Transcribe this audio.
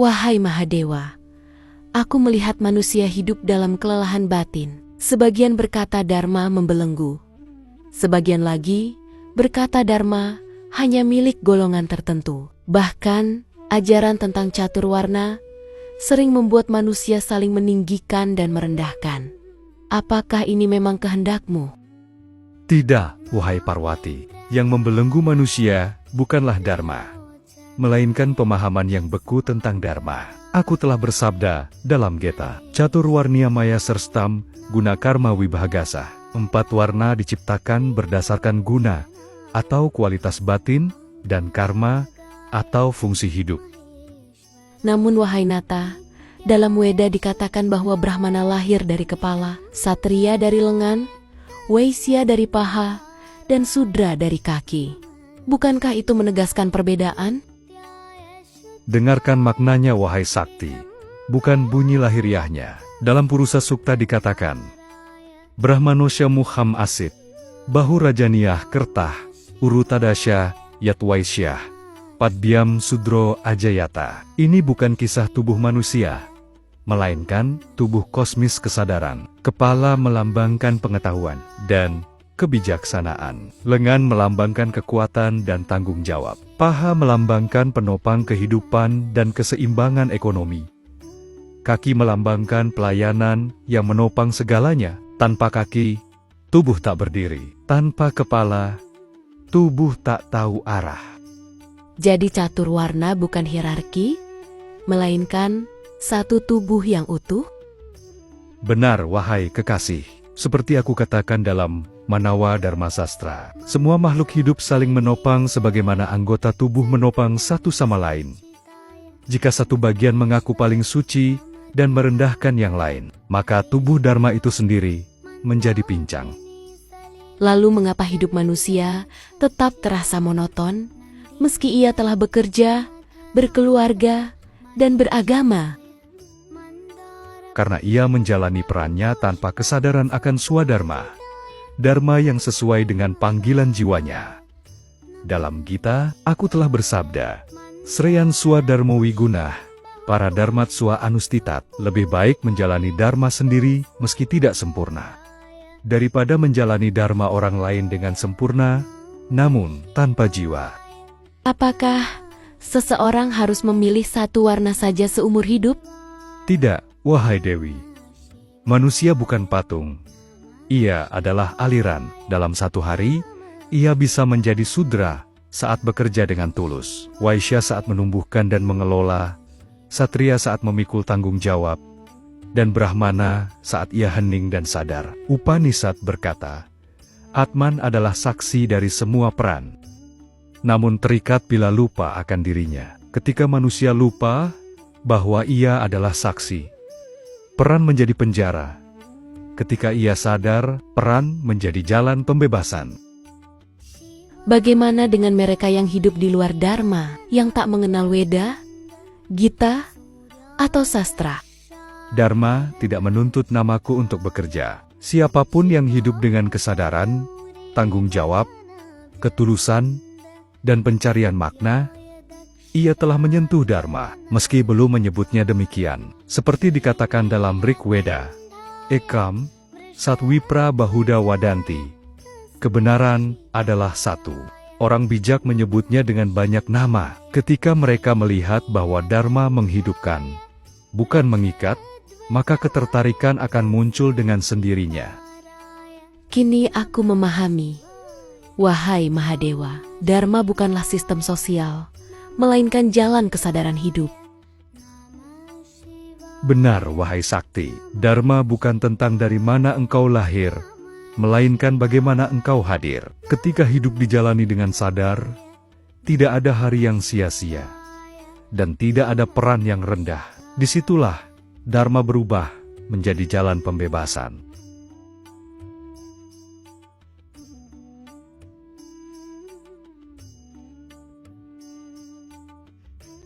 Wahai Mahadewa, aku melihat manusia hidup dalam kelelahan batin. Sebagian berkata Dharma membelenggu. Sebagian lagi berkata Dharma hanya milik golongan tertentu. Bahkan, ajaran tentang catur warna sering membuat manusia saling meninggikan dan merendahkan. Apakah ini memang kehendakmu? Tidak, wahai Parwati. Yang membelenggu manusia bukanlah Dharma, melainkan pemahaman yang beku tentang Dharma. Aku telah bersabda dalam Geta, Caturwarnia Maya Serstam, guna karma wibhagasa. 4 warna diciptakan berdasarkan guna, atau kualitas batin, dan karma, atau fungsi hidup. Namun wahai Nata, dalam Weda dikatakan bahwa Brahmana lahir dari kepala, Satria dari lengan, Waisya dari paha, dan Sudra dari kaki. Bukankah itu menegaskan perbedaan? Dengarkan maknanya wahai Sakti, bukan bunyi lahiriahnya. Dalam Purusa Sukta dikatakan, Brahmanosya muham asit, bahu rajaniyah kertah, urutadasya yatwaisyah, padbyam sudro ajayata. Ini bukan kisah tubuh manusia, melainkan tubuh kosmis kesadaran. Kepala melambangkan pengetahuan dan kebijaksanaan. Lengan melambangkan kekuatan dan tanggung jawab. Paha melambangkan penopang kehidupan dan keseimbangan ekonomi. Kaki melambangkan pelayanan yang menopang segalanya. Tanpa kaki, tubuh tak berdiri. Tanpa kepala, tubuh tak tahu arah. Jadi catur warna bukan hierarki, melainkan satu tubuh yang utuh? Benar, wahai kekasih. Seperti aku katakan dalam Manawa Dharma Sastra, semua makhluk hidup saling menopang sebagaimana anggota tubuh menopang satu sama lain. Jika satu bagian mengaku paling suci dan merendahkan yang lain, maka tubuh Dharma itu sendiri menjadi pincang. Lalu mengapa hidup manusia tetap terasa monoton, meski ia telah bekerja, berkeluarga, dan beragama? Karena ia menjalani perannya tanpa kesadaran akan swadharma, dharma yang sesuai dengan panggilan jiwanya. Dalam Gita, aku telah bersabda, Sreyan swadharmo wigunah, para dharmat swa anustitat, lebih baik menjalani dharma sendiri meski tidak sempurna, daripada menjalani dharma orang lain dengan sempurna, namun tanpa jiwa. Apakah seseorang harus memilih satu warna saja seumur hidup? Tidak, wahai Dewi. Manusia bukan patung. Ia adalah aliran. Dalam satu hari, ia bisa menjadi Sudra saat bekerja dengan tulus, Waisya saat menumbuhkan dan mengelola, Satria saat memikul tanggung jawab, dan Brahmana saat ia hening dan sadar. Upanishad berkata, Atman adalah saksi dari semua peran, namun terikat bila lupa akan dirinya. Ketika manusia lupa bahwa ia adalah saksi, peran menjadi penjara. Ketika ia sadar, peran menjadi jalan pembebasan. Bagaimana dengan mereka yang hidup di luar Dharma, yang tak mengenal Weda, Gita, atau sastra? Dharma tidak menuntut namaku untuk bekerja. Siapapun yang hidup dengan kesadaran, tanggung jawab, ketulusan, dan pencarian makna, ia telah menyentuh Dharma, meski belum menyebutnya demikian. Seperti dikatakan dalam Rig Weda, Ekam, Satwipra Bahuda Wadanti. Kebenaran adalah satu. Orang bijak menyebutnya dengan banyak nama ketika mereka melihat bahwa Dharma menghidupkan, bukan mengikat, maka ketertarikan akan muncul dengan sendirinya. Kini aku memahami, wahai Mahadewa, Dharma bukanlah sistem sosial, melainkan jalan kesadaran hidup. Benar, wahai Sakti, Dharma bukan tentang dari mana engkau lahir, melainkan bagaimana engkau hadir. Ketika hidup dijalani dengan sadar, tidak ada hari yang sia-sia, dan tidak ada peran yang rendah. Disitulah Dharma berubah menjadi jalan pembebasan.